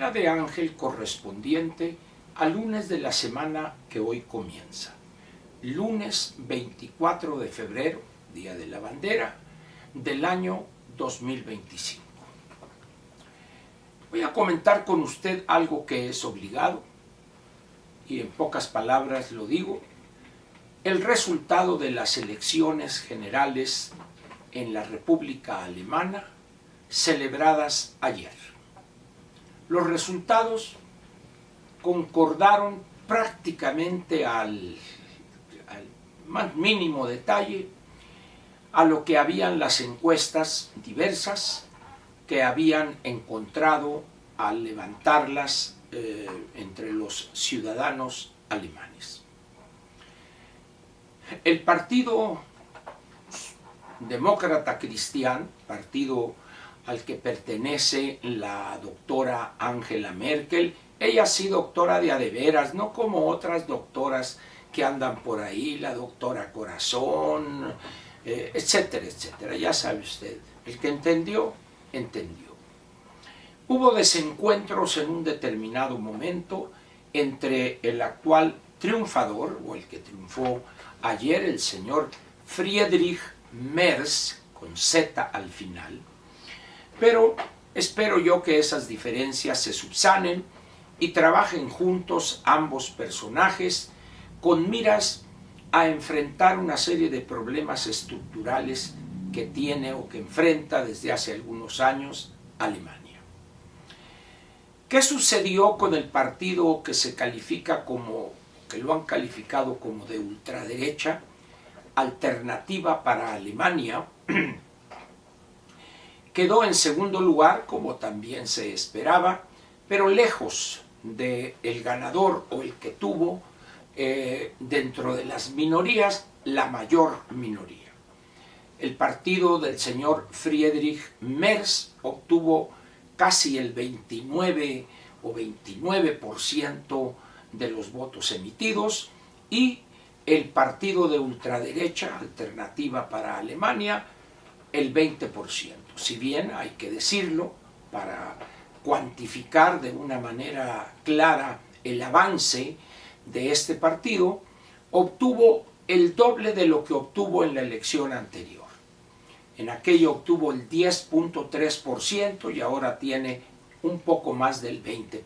Novena de Ángel correspondiente al lunes de la semana que hoy comienza. Lunes 24 de febrero, Día de la Bandera, del año 2025. Voy a comentar con usted algo que es obligado, y en pocas palabras lo digo, el resultado de las elecciones generales en la República Alemana celebradas ayer. Los resultados concordaron prácticamente al más mínimo detalle a lo que habían las encuestas diversas que habían encontrado al levantarlas entre los ciudadanos alemanes. El Partido Demócrata Cristiano, partido al que pertenece la doctora Angela Merkel, ella sí doctora de a de veras, no como otras doctoras que andan por ahí, la doctora Corazón, etcétera, etcétera. Ya sabe usted, el que entendió, entendió. Hubo desencuentros en un determinado momento entre el actual triunfador, o el que triunfó ayer, el señor Friedrich Merz, con Z al final, pero espero yo que esas diferencias se subsanen y trabajen juntos ambos personajes con miras a enfrentar una serie de problemas estructurales que tiene o que enfrenta desde hace algunos años Alemania. ¿Qué sucedió con el partido que se califica como, que lo han calificado como de ultraderecha, Alternativa para Alemania? Quedó en segundo lugar, como también se esperaba, pero lejos del ganador o el que tuvo dentro de las minorías la mayor minoría. El partido del señor Friedrich Merz obtuvo casi el 29 o 29% de los votos emitidos, y el partido de ultraderecha, Alternativa para Alemania, el 20%. Si bien hay que decirlo, para cuantificar de una manera clara el avance de este partido, obtuvo el doble de lo que obtuvo en la elección anterior. En aquello obtuvo el 10.3% y ahora tiene un poco más del 20%.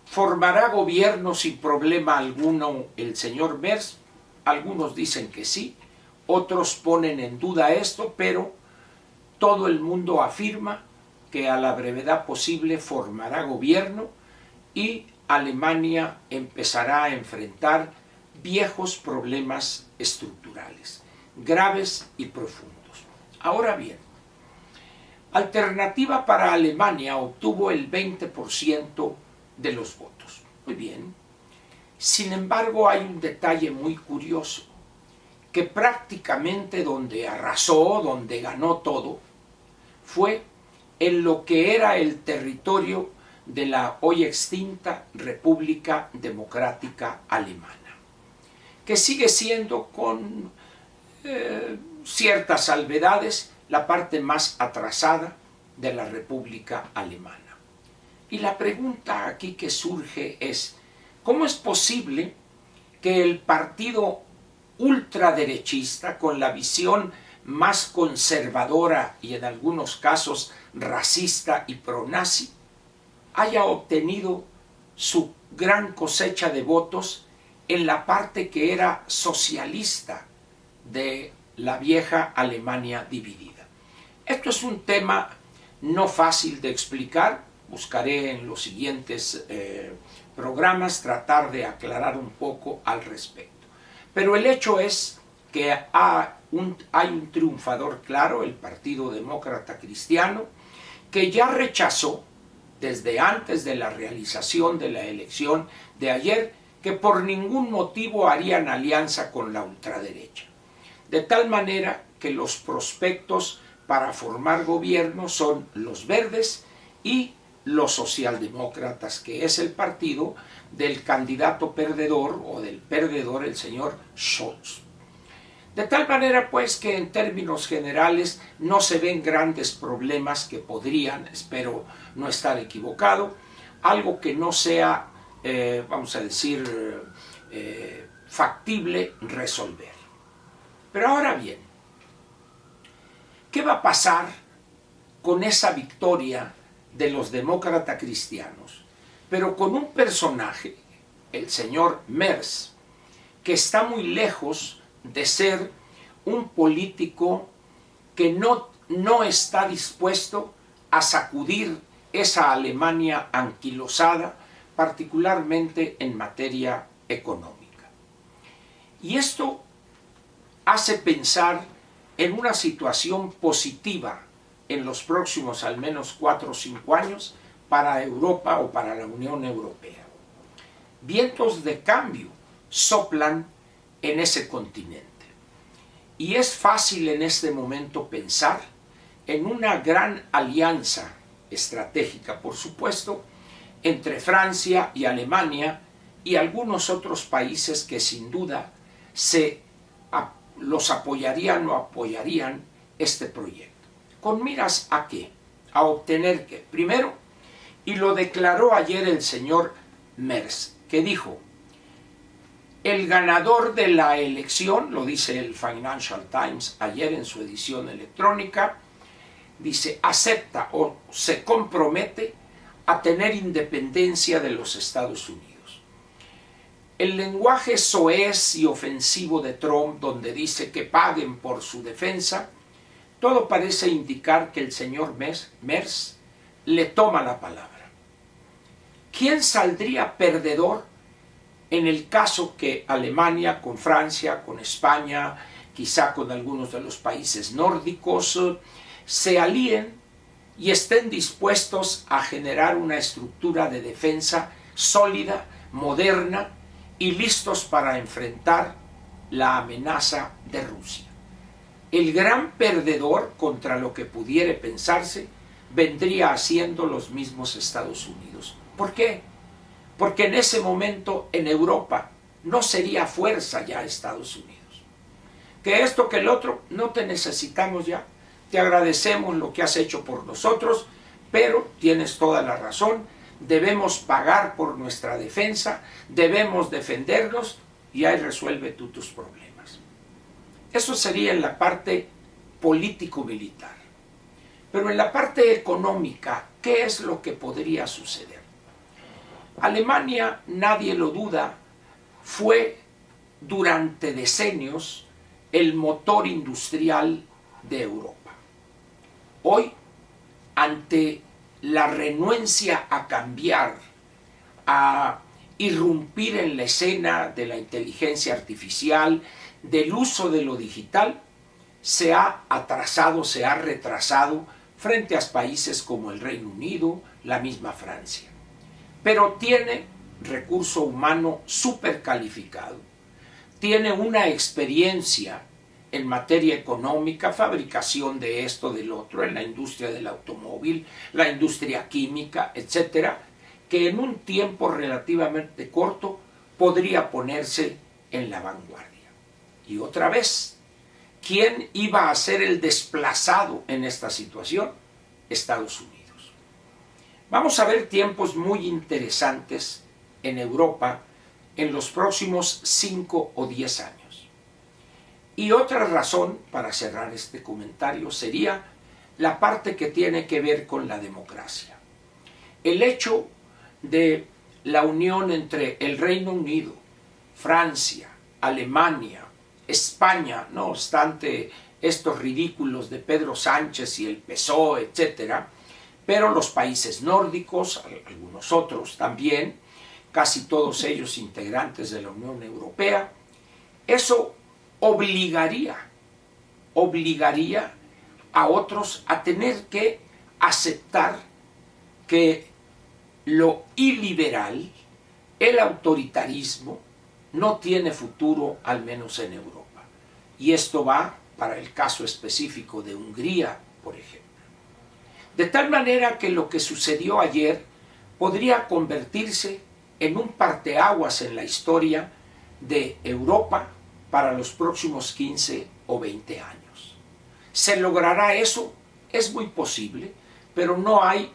¿Formará gobierno sin problema alguno el señor Merz? Algunos dicen que sí, otros ponen en duda esto, pero todo el mundo afirma que a la brevedad posible formará gobierno y Alemania empezará a enfrentar viejos problemas estructurales, graves y profundos. Ahora bien, Alternativa para Alemania obtuvo el 20% de los votos. Muy bien. Sin embargo, hay un detalle muy curioso, que prácticamente donde arrasó, donde ganó todo, fue en lo que era el territorio de la hoy extinta República Democrática Alemana, que sigue siendo con ciertas salvedades la parte más atrasada de la República Alemana. Y la pregunta aquí que surge es, ¿cómo es posible que el partido ultraderechista, con la visión más conservadora y en algunos casos racista y pronazi, haya obtenido su gran cosecha de votos en la parte que era socialista de la vieja Alemania dividida? Esto es un tema no fácil de explicar. Buscaré en los siguientes programas tratar de aclarar un poco al respecto. Pero el hecho es que hay un triunfador claro, el Partido Demócrata Cristiano, que ya rechazó desde antes de la realización de la elección de ayer que por ningún motivo harían alianza con la ultraderecha. De tal manera que los prospectos para formar gobierno son los verdes y los socialdemócratas, que es el partido del candidato perdedor o del perdedor, el señor Scholz. De tal manera pues que en términos generales no se ven grandes problemas que podrían, espero no estar equivocado, algo que no sea, vamos a decir, factible resolver. Pero ahora bien, ¿qué va a pasar con esa victoria de los demócratas cristianos? Pero con un personaje, el señor Merz, que está muy lejos de ser un político que no está dispuesto a sacudir esa Alemania anquilosada, particularmente en materia económica. Y esto hace pensar en una situación positiva en los próximos al menos 4 o 5 años para Europa o para la Unión Europea. Vientos de cambio soplan en ese continente. Y es fácil en este momento pensar en una gran alianza estratégica, por supuesto, entre Francia y Alemania y algunos otros países que sin duda los apoyarían o apoyarían este proyecto. ¿Con miras a qué? A obtener que, primero, y lo declaró ayer el señor Merz, que dijo: el ganador de la elección, lo dice el Financial Times ayer en su edición electrónica, dice, acepta o se compromete a tener independencia de los Estados Unidos. El lenguaje soez y ofensivo de Trump, donde dice que paguen por su defensa, todo parece indicar que el señor Merz le toma la palabra. ¿Quién saldría perdedor en el caso que Alemania con Francia, con España, quizá con algunos de los países nórdicos, se alíen y estén dispuestos a generar una estructura de defensa sólida, moderna y listos para enfrentar la amenaza de Rusia? El gran perdedor, contra lo que pudiere pensarse, vendría siendo los mismos Estados Unidos. ¿Por qué? Porque en ese momento en Europa no sería fuerza ya Estados Unidos. Que esto, que el otro, no te necesitamos ya, te agradecemos lo que has hecho por nosotros, pero tienes toda la razón, debemos pagar por nuestra defensa, debemos defendernos y ahí resuelve tú tus problemas. Eso sería en la parte político-militar. Pero en la parte económica, ¿qué es lo que podría suceder? Alemania, nadie lo duda, fue durante decenios el motor industrial de Europa. Hoy, ante la renuencia a cambiar, a irrumpir en la escena de la inteligencia artificial, del uso de lo digital, se ha atrasado, se ha retrasado frente a países como el Reino Unido, la misma Francia. Pero tiene recurso humano súper calificado, tiene una experiencia en materia económica, fabricación de esto, del otro, en la industria del automóvil, la industria química, etcétera, que en un tiempo relativamente corto podría ponerse en la vanguardia. Y otra vez, ¿quién iba a ser el desplazado en esta situación? Estados Unidos. Vamos a ver tiempos muy interesantes en Europa en los próximos 5 o 10 años. Y otra razón para cerrar este comentario sería la parte que tiene que ver con la democracia. El hecho de la unión entre el Reino Unido, Francia, Alemania, España, no obstante estos ridículos de Pedro Sánchez y el PSOE, etcétera, pero los países nórdicos, algunos otros también, casi todos ellos integrantes de la Unión Europea, eso obligaría a otros a tener que aceptar que lo iliberal, el autoritarismo, no tiene futuro, al menos en Europa. Y esto va para el caso específico de Hungría, por ejemplo. De tal manera que lo que sucedió ayer podría convertirse en un parteaguas en la historia de Europa para los próximos 15 o 20 años. ¿Se logrará eso? Es muy posible, pero no hay,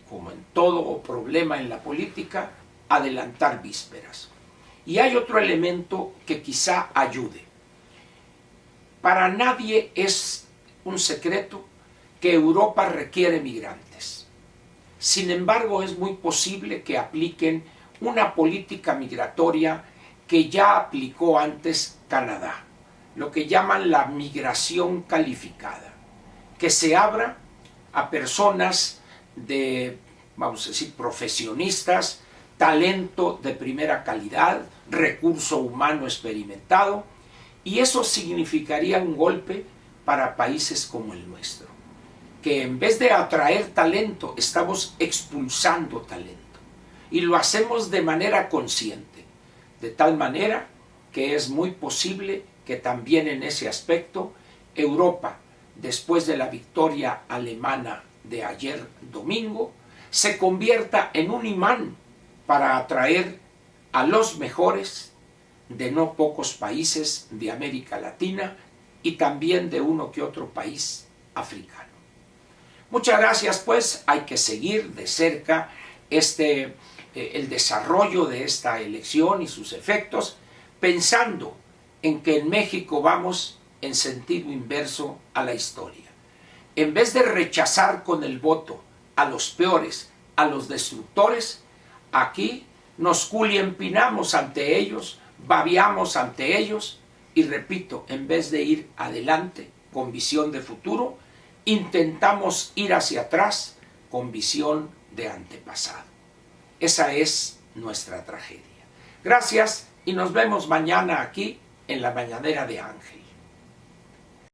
como en todo problema en la política, adelantar vísperas. Y hay otro elemento que quizá ayude. Para nadie es un secreto que Europa requiere migrantes. Sin embargo, es muy posible que apliquen una política migratoria que ya aplicó antes Canadá, lo que llaman la migración calificada, que se abra a personas de, vamos a decir, profesionistas, talento de primera calidad, recurso humano experimentado, y eso significaría un golpe para países como el nuestro, que en vez de atraer talento, estamos expulsando talento, y lo hacemos de manera consciente, de tal manera que es muy posible que también en ese aspecto Europa, después de la victoria alemana de ayer domingo, se convierta en un imán para atraer a los mejores de no pocos países de América Latina y también de uno que otro país africano. Muchas gracias, pues hay que seguir de cerca el desarrollo de esta elección y sus efectos, pensando en que en México vamos en sentido inverso a la historia. En vez de rechazar con el voto a los peores, a los destructores, aquí nos culiempinamos ante ellos, babeamos ante ellos y, repito, en vez de ir adelante con visión de futuro, intentamos ir hacia atrás con visión de antepasado. Esa es nuestra tragedia. Gracias y nos vemos mañana aquí en la Mañanera de Ángel.